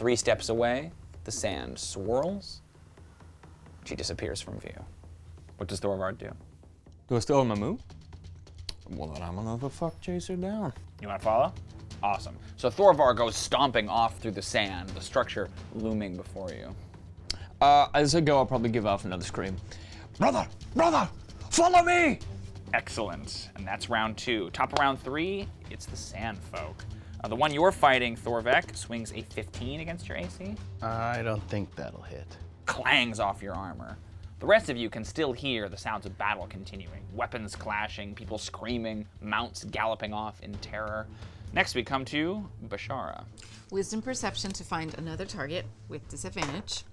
3 steps away, the sand swirls. She disappears from view. What does Thorvard do? Do I still have my move? Well, then I'm gonna fuck chaser down. You want to follow? Awesome. So Thorvar goes stomping off through the sand, the structure looming before you. As I go, I'll probably give off another scream. Brother! Brother! Follow me! Excellent. And that's round 2. Top of round 3, it's the sand folk. The one you're fighting, Thorvek, swings a 15 against your AC. I don't think that'll hit. Clangs off your armor. The rest of you can still hear the sounds of battle continuing. Weapons clashing, people screaming, mounts galloping off in terror. Next we come to Bashara. Wisdom perception to find another target with disadvantage.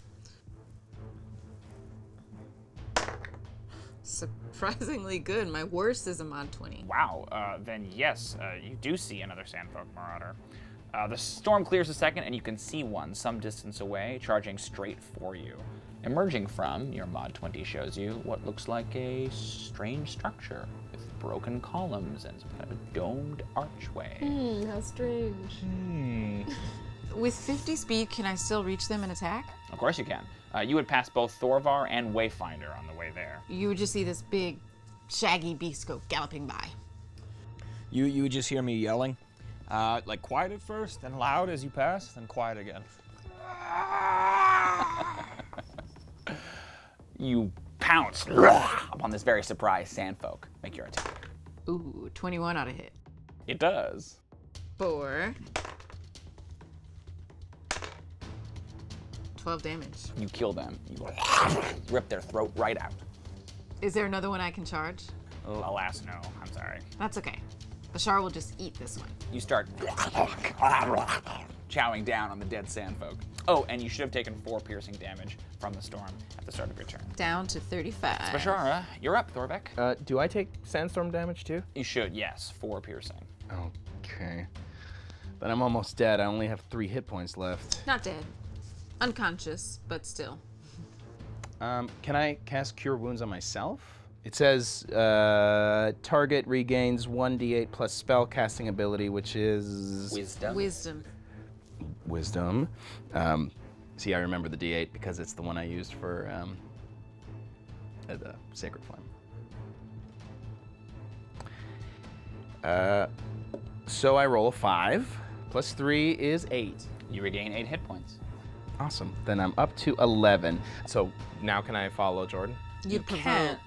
Surprisingly good. My worst is a mod 20. Wow, then yes, you do see another Sandfolk Marauder. The storm clears a second and you can see one some distance away, charging straight for you. Emerging from, your mod 20 shows you, what looks like a strange structure with broken columns and some kind of a domed archway. How strange. With 50 speed, can I still reach them and attack? Of course you can. You would pass both Thorvar and Wayfinder on the way there. You would just see this big, shaggy beast go galloping by. You would just hear me yelling. Like quiet at first, then loud as you pass, then quiet again. You pounce upon this very surprised Sandfolk. Make your attack. Ooh, 21 ought to hit. It does. 4. 12 damage. You kill them. You rip their throat right out. Is there another one I can charge? Alas, no. I'm sorry. That's okay. Bashar will just eat this one. You start chowing down on the dead Sandfolk. Oh, and you should have taken 4 piercing damage from the storm at the start of your turn. Down to 35. Bashara, you're up, Thorvek. Do I take sandstorm damage too? You should, yes. 4 piercing. Okay. But I'm almost dead. I only have 3 hit points left. Not dead. Unconscious, but still. Can I cast Cure Wounds on myself? It says target regains 1d8 plus spell casting ability, which is... Wisdom. Wisdom. Wisdom. See, I remember the d8 because it's the one I used for the Sacred Flame. So I roll a 5, plus 3 is 8. You regain 8 hit points. Awesome. Then I'm up to 11. So now can I follow Jordan? You provoke.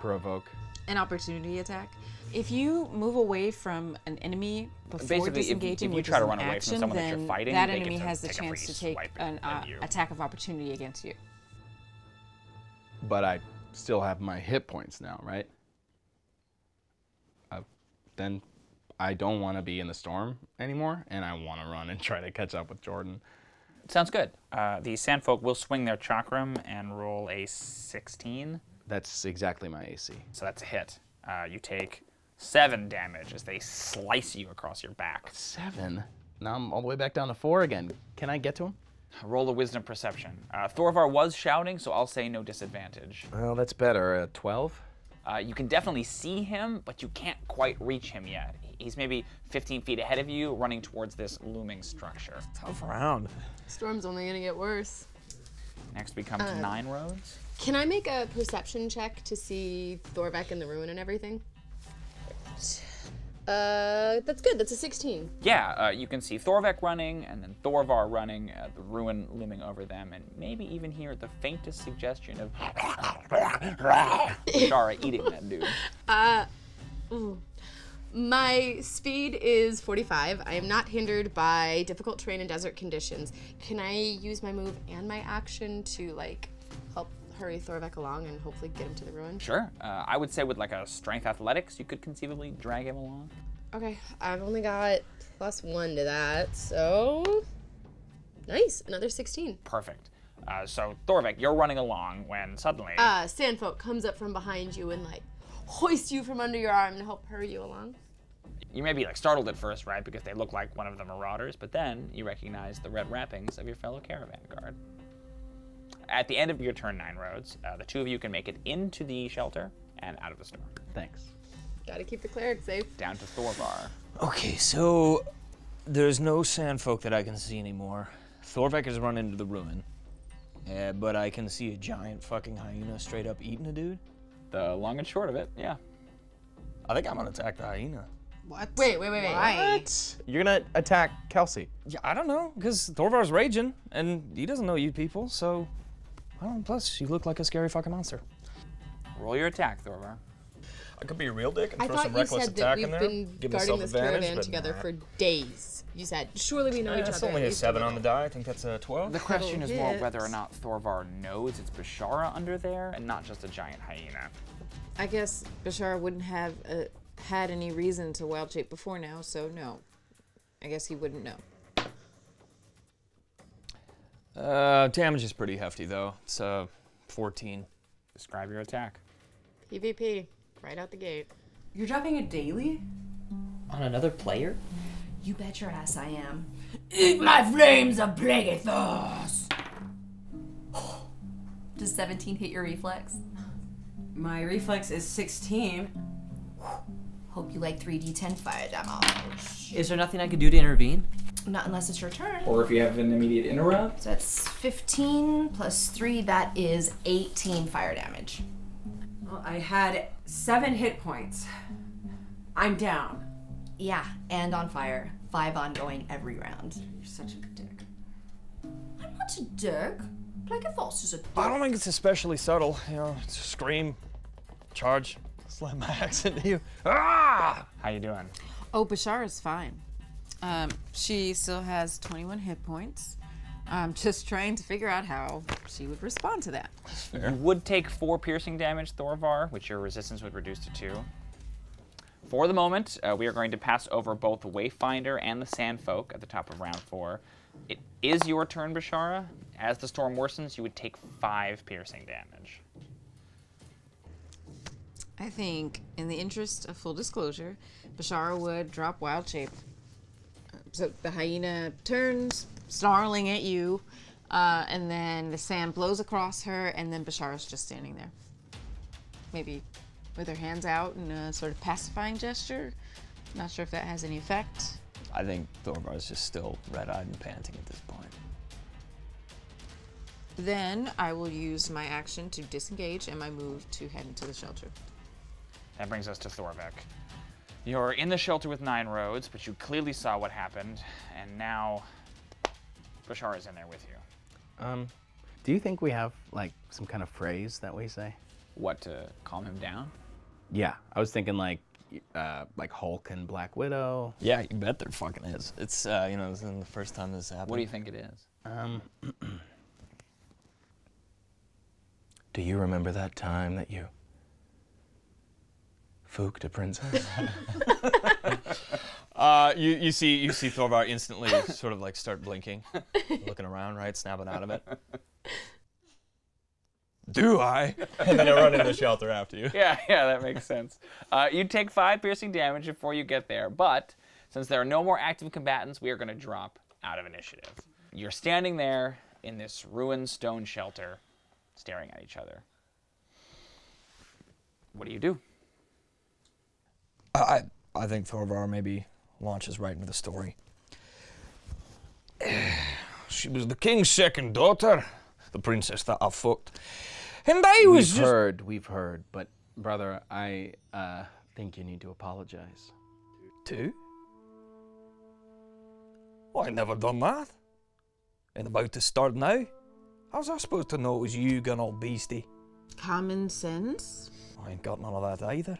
Provoke. An opportunity attack. If you move away from an enemy before Basically, disengaging, if you which try to is run an away from action, someone that then you're fighting, that they get enemy to has the take a chance free to take swipe an at you. attack of opportunity against you. But I still have my hit points now, right? Then I don't want to be in the storm anymore, and I want to run and try to catch up with Jordan. Sounds good. The Sandfolk will swing their chakram and roll a 16. That's exactly my AC. So that's a hit. You take 7 damage as they slice you across your back. 7? Now I'm all the way back down to 4 again. Can I get to him? Roll a wisdom perception. Thorvar was shouting, so I'll say no disadvantage. Well, that's better. 12? You can definitely see him, but you can't quite reach him yet. He's maybe 15 feet ahead of you, running towards this looming structure. Tough round. Storm's only gonna get worse. Next we come to 9 roads. Can I make a perception check to see Thorvek in the ruin and everything? That's good. That's a 16. Yeah, you can see Thorvek running, and then Thorvar running, the ruin looming over them, and maybe even hear the faintest suggestion of Shara eating that dude. My speed is 45. I am not hindered by difficult terrain and desert conditions. Can I use my move and my action to like help hurry Thorvek along and hopefully get him to the ruin? Sure. I would say with like a strength athletics, you could conceivably drag him along. Okay, I've only got +1 to that, so nice, another 16. Perfect. So Thorvek, you're running along when suddenly... Sandfolk comes up from behind you and like hoists you from under your arm to help hurry you along. You may be like startled at first, right? Because they look like one of the marauders, but then you recognize the red wrappings of your fellow caravan guard. At the end of your turn 9 roads, the 2 of you can make it into the shelter and out of the storm. Thanks. Gotta keep the cleric safe. Down to Thorvar. Okay, so There's no sandfolk that I can see anymore. Thorvek has run into the ruin. But I can see a giant fucking hyena straight up eating a dude. The long and short of it, yeah. I think I'm gonna attack the hyena. What? Wait. Why? What? You're gonna attack Kelsey. Yeah, I don't know, because Thorvar's raging, and he doesn't know you people, so... I don't know, plus, you look like a scary fucking monster. Roll your attack, Thorvar. I could be a real dick and I throw thought some you reckless said that attack we've in there. been Give guarding myself this advantage, caravan but together nah. for days. You said, surely we know each That's other. only at a least 7 on little. the die. I think that's a 12. The question is more hits. whether or not Thorvar knows it's Bashara under there and not just a giant hyena. I guess Bashar wouldn't have had any reason to wild shape before now, so no. I guess he wouldn't know. Damage is pretty hefty, though. It's 14. Describe your attack. PvP, right out the gate. You're dropping a daily? On another player? You bet your ass I am. Eat my flames of Plagueithos! Does 17 hit your reflex? My reflex is 16. Hope you like 3d10 fire damage. Is there nothing I could do to intervene? Not unless it's your turn. Or if you have an immediate interrupt. So that's 15 plus 3, that is 18 fire damage. Well, I had 7 hit points. I'm down. Yeah, and on fire. 5 ongoing every round. You're such a dick. I'm not a dick. Plagueithos is a dick. I don't think it's especially subtle. You know, it's a scream, charge, slam my axe into you. Ah! How you doing? Oh, Bashar is fine. She still has 21 hit points. I'm just trying to figure out how she would respond to that. You would take 4 piercing damage, Thorvar, which your resistance would reduce to 2. For the moment, we are going to pass over both the Wayfinder and the Sandfolk at the top of round 4. It is your turn, Bashara. As the storm worsens, you would take 5 piercing damage. I think, in the interest of full disclosure, Bashara would drop wild shape. So the hyena turns, snarling at you, and then the sand blows across her, and then Bashara's just standing there. Maybe with her hands out in a sort of pacifying gesture. Not sure if that has any effect. I think Thorvar's just still red-eyed and panting at this point. Then I will use my action to disengage and my move to head into the shelter. That brings us to Thorvek. You're in the shelter with 9 roads, but you clearly saw what happened, and now Bashar is in there with you. Do you think we have like some kind of phrase that we say? What, to calm him down? Yeah, I was thinking like Hulk and Black Widow. Yeah, you bet there fucking is. It's, you know, this isn't the first time this happened. What do you think it is? Do you remember that time that you fooked a princess? You see Thorvar instantly sort of like start blinking, looking around, right, snapping out of it. Do I? And then I run into the shelter after you. Yeah, that makes sense. You take 5 piercing damage before you get there, but since there are no more active combatants, we are going to drop out of initiative. You're standing there in this ruined stone shelter, staring at each other. What do you do? I think Thorvar maybe launches right into the story. She was the king's second daughter, the princess that I fucked. And I was We've heard, but brother, I think you need to apologize. To? Well, I never done that. And about to start now? How's I supposed to know it was you, gun old beastie? Common sense? I ain't got none of that either.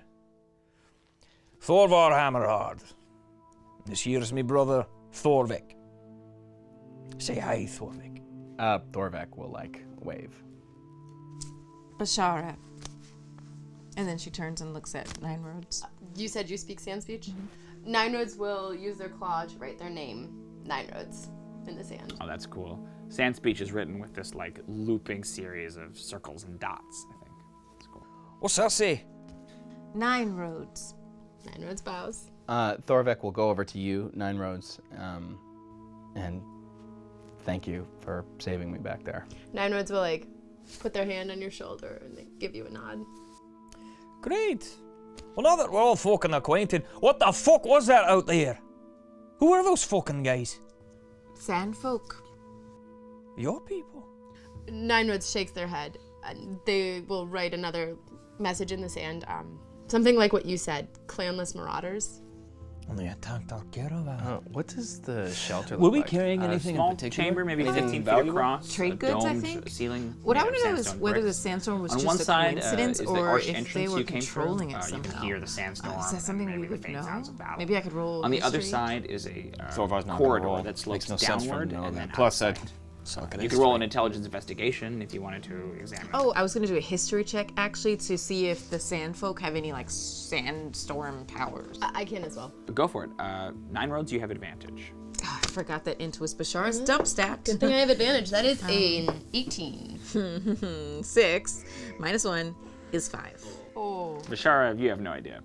Thorvar Hammerhard. This here's me brother, Thorvik. Say hi, Thorvik. Thorvek will like wave. Bashara. And then she turns and looks at 9 roads. You said you speak sand speech? 9 roads will use their claw to write their name, 9 roads, in the sand. Oh, that's cool. Sand speech is written with this like looping series of circles and dots, I think. It's cool. What's that say? 9 roads. 9 roads bows. Thorvek will go over to you, 9 roads, and thank you for saving me back there. 9 roads will like put their hand on your shoulder and they give you a nod. Great. Well, now that we're all fucking acquainted, what the fuck was that out there? Who are those fucking guys? Sand folk. Your people. Nine Roads shakes their head. They will write another message in the sand. Something like what you said, clanless marauders. And they attacked our caravan. What does the shelter Were look we like? carrying A anything small in particular? chamber, maybe Anything 15 feet valuable? across. Trade a goods, I domed think. ceiling. What I made want of to know is sandstone whether the bricks. sandstorm was On just one a side coincidence is the or arched if entrance they were you came through. controlling it You somehow. can hear the sandstorm. Is that and something maybe we the would faint know? sounds of battle. Maybe I could roll On the other history. side is a Thorvar's not gonna corridor roll. that slopes Makes no sense for him downward to know and that. then Plus, outside. Suck at You could roll an intelligence investigation if you wanted to examine. Oh, I was gonna do a history check actually to see if the sand folk have any like sandstorm powers. I can as well. Go for it. Nine Roads, you have advantage. I forgot that Int was Bashar's dump stat. Good thing I have advantage. That is an 18. 6 minus 1 is 5. Oh. Bashara, you have no idea.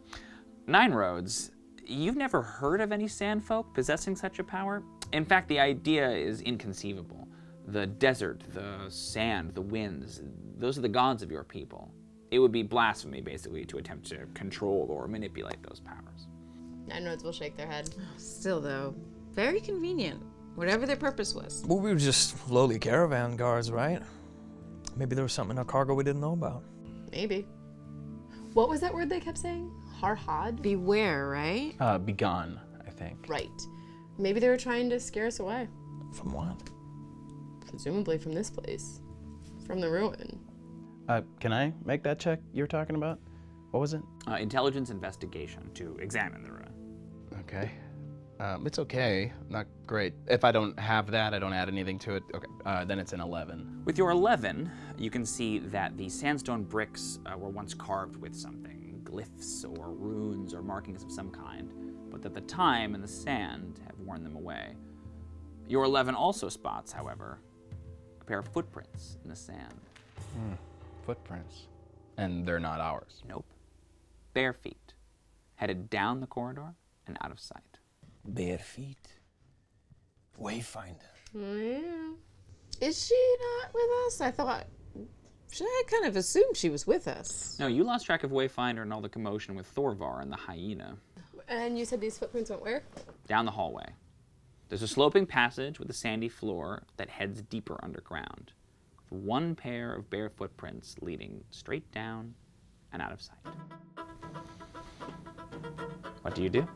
Nine Roads, you've never heard of any sand folk possessing such a power? In fact, the idea is inconceivable. The desert, the sand, the winds, those are the gods of your people. It would be blasphemy, basically, to attempt to control or manipulate those powers. Nine Roads will shake their head. Still though, very convenient. Whatever their purpose was. Well, we were just lowly caravan guards, right? Maybe there was something in our cargo we didn't know about. Maybe. What was that word they kept saying? Harhad? Beware, right? Begone, I think. Right. Maybe they were trying to scare us away. From what? Presumably from this place. From the ruin. Can I make that check you're talking about? What was it? Intelligence investigation to examine the ruin. Okay. It's okay. Not great. If I don't have that, I don't add anything to it. Okay. Then it's an 11. With your 11, you can see that the sandstone bricks were once carved with something, glyphs or runes or markings of some kind, but that the time and the sand have worn them away. Your 11 also spots, however, a pair of footprints in the sand. Footprints. And they're not ours. Nope. Bare feet, headed down the corridor and out of sight. Bare feet. Wayfinder. Yeah. Is she not with us? I kind of assumed she was with us. No, you lost track of Wayfinder and all the commotion with Thorvar and the hyena. And you said these footprints went where? Down the hallway. There's a sloping passage with a sandy floor that heads deeper underground, with one pair of bare footprints leading straight down and out of sight. What do you do?